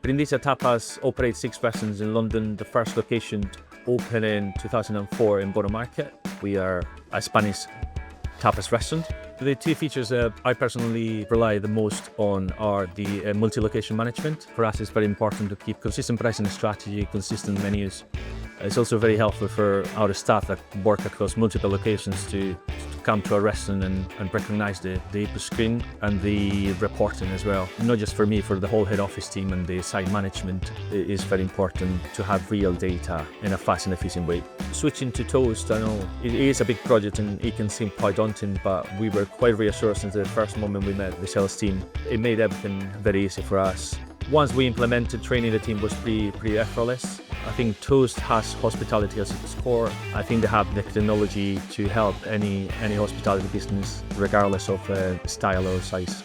Brindisas Tapas operates 6 restaurants in London. The first location opened in 2004 in Borough Market. We are a Spanish tapas restaurant. The 2 features I personally rely the most on are the multi-location management. For us, it's very important to keep consistent pricing strategy, consistent menus. It's also very helpful for our staff that work across multiple locations to come to our restaurant and recognize the screen and the reporting as well. Not just for me, for the whole head office team and the site management, it is very important to have real data in a fast and efficient way. Switching to toast, I know it is a big project and it can seem quite daunting, but we were quite reassured since the first moment we met the sales team. It made everything very easy for us. Once we implemented, training the team was pretty effortless. I think Toast has hospitality as its core. I think they have the technology to help any hospitality business, regardless of style or size.